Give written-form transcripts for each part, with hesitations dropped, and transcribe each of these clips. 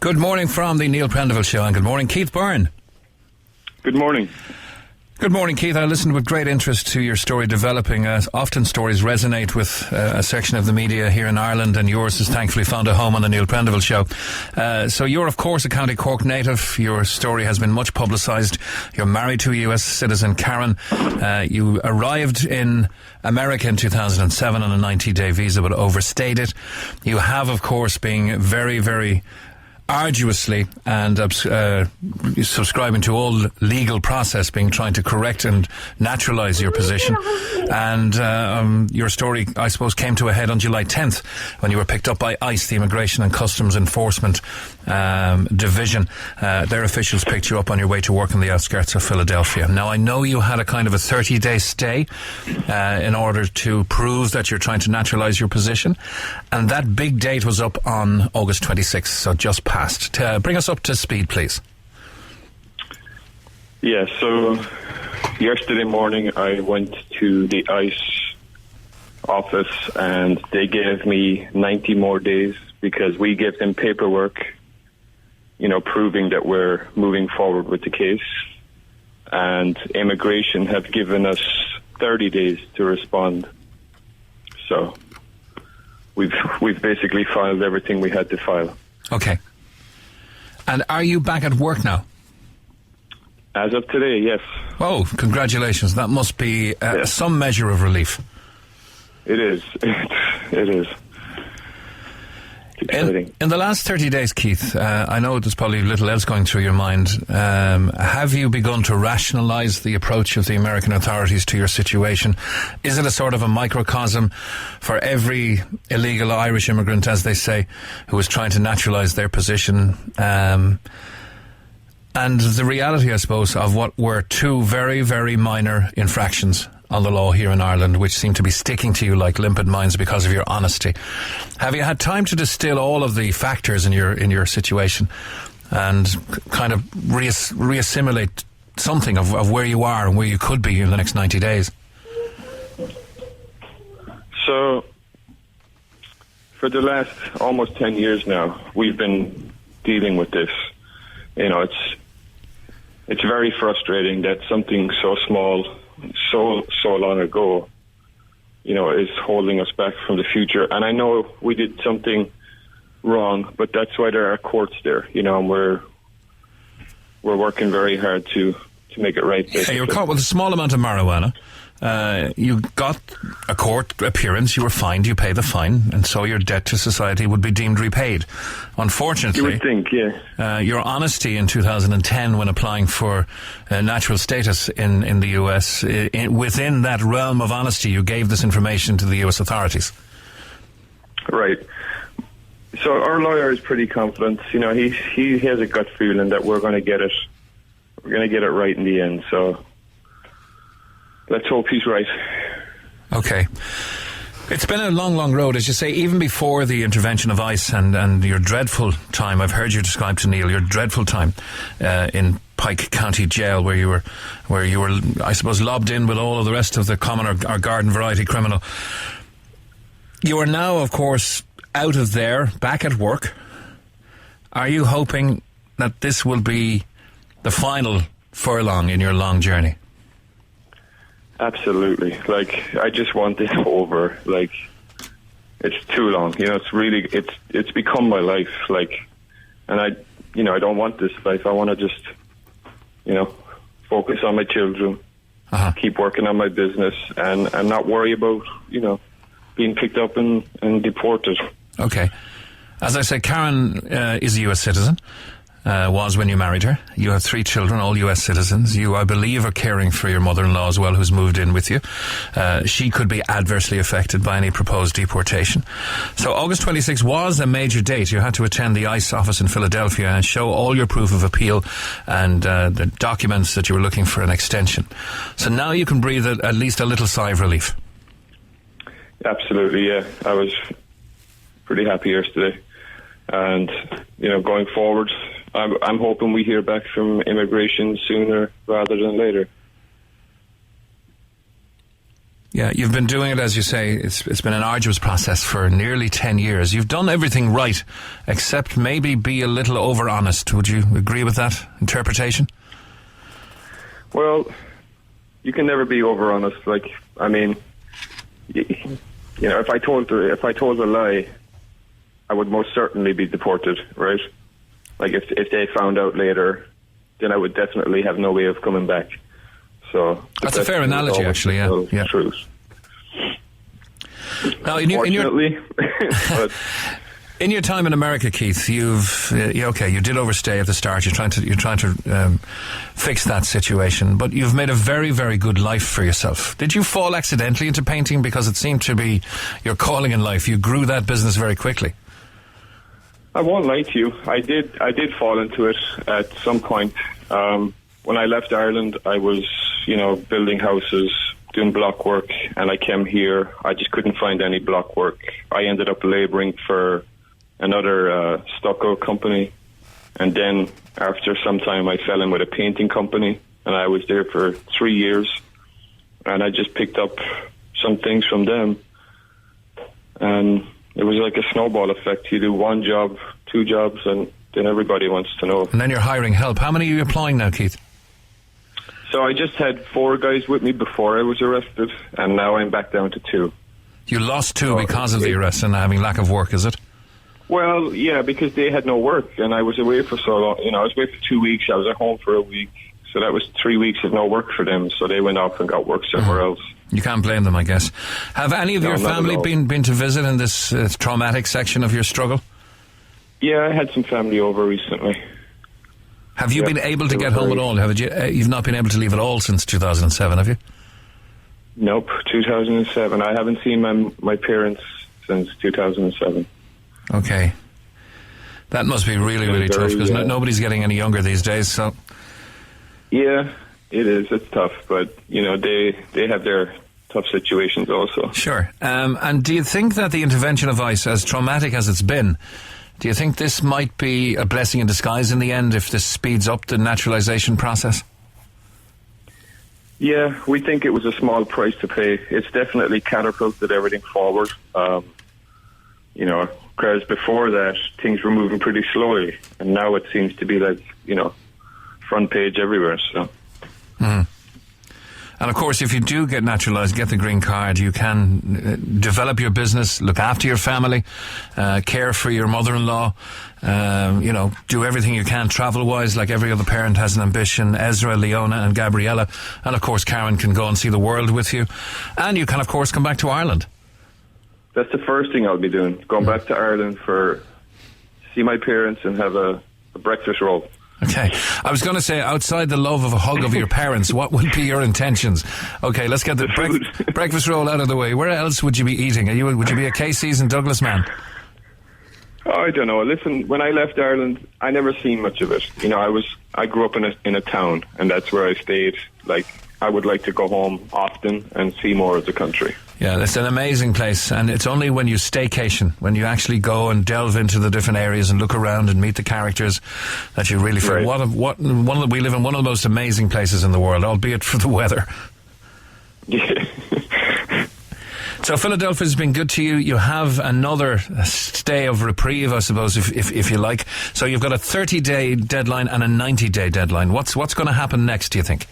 Good morning from the Neil Prendeville Show, and good morning, Keith Byrne. Good morning. Good morning, Keith. I listened with great interest to your story developing. Often stories resonate with a section of the media here in Ireland, and yours has thankfully found a home on the Neil Prendeville Show. So you're, of course, a County Cork native. Your story has been much publicised. You're married to a US citizen, Keren. You arrived in America in 2007 on a 90-day visa, but overstayed it. You have, of course, been very, very arduously and subscribing to all legal process, being trying to correct and naturalise your position. And your story, I suppose, came to a head on July 10th when you were picked up by ICE, the Immigration and Customs Enforcement Division. Their officials picked you up on your way to work on the outskirts of Philadelphia. Now, I know you had a kind of a 30-day stay in order to prove that you're trying to naturalise your position. And that big date was up on August 26th, so just past. Bring us up to speed, please. Yeah, so yesterday morning I went to the ICE office and they gave me 90 more days because we gave them paperwork, proving that we're moving forward with the case. And immigration have given us 30 days to respond. So we've basically filed everything we had to file. Okay. And are you back at work now? As of today, yes. Oh, congratulations. That must be Yes. some measure of relief. It is. It is. It's exciting. In the last 30 days, Keith, I know there's probably little else going through your mind. Have you begun to rationalise the approach of the American authorities to your situation? Is it a sort of a microcosm for every illegal Irish immigrant, as they say, who is trying to naturalise their position? And the reality, I suppose, of what were two very, very minor infractions on the law here in Ireland, which seem to be sticking to you like limpid mines because of your honesty. Have you had time to distill all of the factors in your situation and kind of reassimilate something of where you are and where you could be in the next 90 days? So, for the last almost 10 years now, we've been dealing with this. It's very frustrating that something so small, so long ago, is holding us back from the future. And I know we did something wrong, but that's why there are courts there, and we're working very hard to make it right. Yeah, you're caught with a small amount of marijuana. You got a court appearance, you were fined, you pay the fine, and so your debt to society would be deemed repaid. Unfortunately, you would think, yeah. Your honesty in 2010 when applying for natural status in the US, within that realm of honesty, you gave this information to the US authorities. Right. So our lawyer is pretty confident. He has a gut feeling that we're going to get it. We're going to get it right in the end. So let's hope he's right. Okay. It's been a long, long road, as you say, even before the intervention of ICE and your dreadful time. I've heard you describe to Neil your dreadful time in Pike County Jail, where you were, I suppose, lobbed in with all of the rest of the common or garden variety criminal. You are now, of course, out of there, back at work. Are you hoping that this will be the final furlong in your long journey? Absolutely. I just want this over. It's too long. It's become my life. And I don't want this life. I want to just, focus on my children, keep working on my business, and not worry about, being picked up and deported. Okay. As I said, Keren is a US citizen. Was when you married her. You have 3 children, all US citizens. You, I believe, are caring for your mother-in-law as well, who's moved in with you. She could be adversely affected by any proposed deportation. So August 26 was a major date. You had to attend the ICE office in Philadelphia and show all your proof of appeal and the documents that you were looking for an extension. So now you can breathe at least a little sigh of relief. Absolutely, yeah. I was pretty happy yesterday. And, going forward, I'm hoping we hear back from immigration sooner rather than later. Yeah, you've been doing it, as you say, it's been an arduous process for nearly 10 years. You've done everything right, except maybe be a little over-honest. Would you agree with that interpretation? Well, you can never be over-honest. Like, I mean, you know, if I told a lie, I would most certainly be deported, right? Like, if they found out later, then I would definitely have no way of coming back. So that's a fair analogy, actually. Yeah. Truth. Now, in your but in your time in America, Keith, you did overstay at the start. You're trying to fix that situation, but you've made a very, very good life for yourself. Did you fall accidentally into painting because it seemed to be your calling in life? You grew that business very quickly. I won't lie to you. I did fall into it at some point. When I left Ireland, I was, building houses, doing block work, and I came here. I just couldn't find any block work. I ended up labouring for another stucco company, and then after some time I fell in with a painting company, and I was there for 3 years, and I just picked up some things from them, and it was like a snowball effect. You do one job, 2 jobs, and then everybody wants to know. And then you're hiring help. How many are you employing now, Keith? So I just had 4 guys with me before I was arrested, and now I'm back down to 2. You lost 2 because of the arrest and having lack of work, is it? Well, yeah, because they had no work, and I was away for so long. I was away for 2 weeks. I was at home for a week, so that was 3 weeks of no work for them. So they went off and got work somewhere else. You can't blame them, I guess. Have any of your family been to visit in this traumatic section of your struggle? Yeah, I had some family over recently. Have you been able to get home at all? You've not been able to leave at all since 2007, have you? Nope, 2007. I haven't seen my parents since 2007. Okay. That must be really, really tough, because nobody's getting any younger these days, so... Yeah, it is. It's tough, but, they have their tough situations also. Sure. And do you think that the intervention of ICE, as traumatic as it's been, do you think this might be a blessing in disguise in the end if this speeds up the naturalisation process? Yeah, we think it was a small price to pay. It's definitely catapulted everything forward. Whereas before that, things were moving pretty slowly, and now it seems to be like, front page everywhere, so... Mm. And of course, if you do get naturalised, get the green card, you can develop your business, look after your family, care for your mother-in-law, do everything you can travel-wise, like every other parent has an ambition. Ezra, Leona and Gabriella, and of course Keren can go and see the world with you. And you can, of course, come back to Ireland. That's the first thing I'll be doing, going back to Ireland to see my parents and have a breakfast roll. Okay. I was going to say, outside the love of a hug of your parents, what would be your intentions? Okay, let's get the breakfast roll out of the way. Where else would you be eating? Would you be a Casey's and Douglas man? Oh, I don't know. Listen, when I left Ireland, I never seen much of it. I grew up in a town, and that's where I stayed. Like, I would like to go home often and see more of the country. Yeah, it's an amazing place, and it's only when you staycation, when you actually go and delve into the different areas and look around and meet the characters, that you really feel we live in one of the most amazing places in the world, albeit for the weather. Yeah. So Philadelphia's been good to you. You have another stay of reprieve, I suppose, if you like. So you've got a 30-day deadline and a 90-day deadline. What's going to happen next, do you think?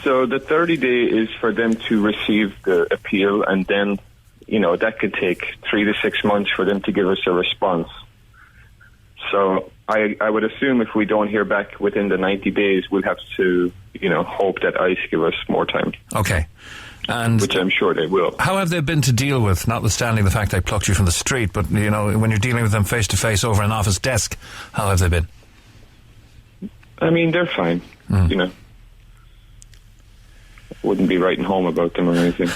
So the 30-day is for them to receive the appeal, and then, that could take 3 to 6 months for them to give us a response. So I would assume if we don't hear back within the 90 days, we'll have to, hope that ICE give us more time. Okay. And which I'm sure they will. How have they been to deal with, notwithstanding the fact they plucked you from the street, but, when you're dealing with them face-to-face over an office desk, how have they been? I mean, they're fine, Wouldn't be writing home about them or anything.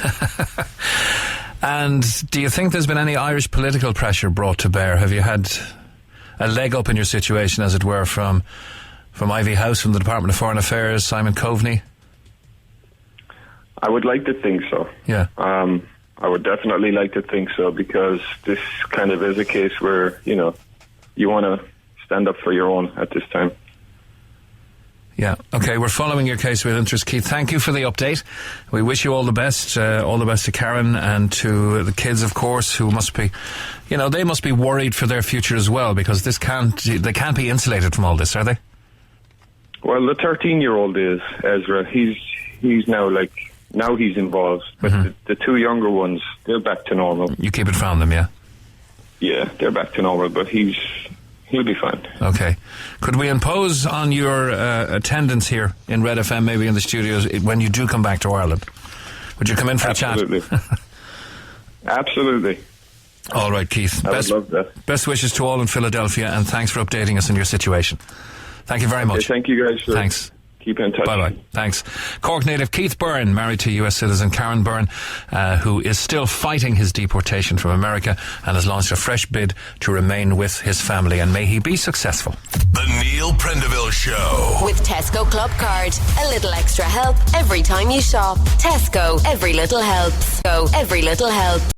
And do you think there's been any Irish political pressure brought to bear? Have you had a leg up in your situation, as it were, from Ivy House, from the Department of Foreign Affairs, Simon Coveney? I would like to think so. Yeah. I would definitely like to think so, because this kind of is a case where, you want to stand up for your own at this time. Yeah. Okay, we're following your case with interest, Keith. Thank you for the update. We wish you all the best. All the best to Keren and to the kids, of course, who must be, they must be worried for their future as well, because they can't be insulated from all this, are they? Well, the 13-year-old is, Ezra. He's now he's involved. But the two younger ones, they're back to normal. You keep it from them, yeah? Yeah, they're back to normal, but he'll be fine. Okay. Could we impose on your attendance here in Red FM, maybe in the studios, when you do come back to Ireland? Would you come in for a chat? Absolutely. All right, Keith. I would love that. Best wishes to all in Philadelphia, and thanks for updating us on your situation. Thank you very much. Thank you guys. Thanks. Keep in touch. Bye-bye. Thanks. Cork native Keith Byrne, married to US citizen Keren Byrne, who is still fighting his deportation from America and has launched a fresh bid to remain with his family, and may he be successful. The Neil Prendeville Show. With Tesco Club Card. A little extra help every time you shop. Tesco. Every little helps. Go. Every little helps.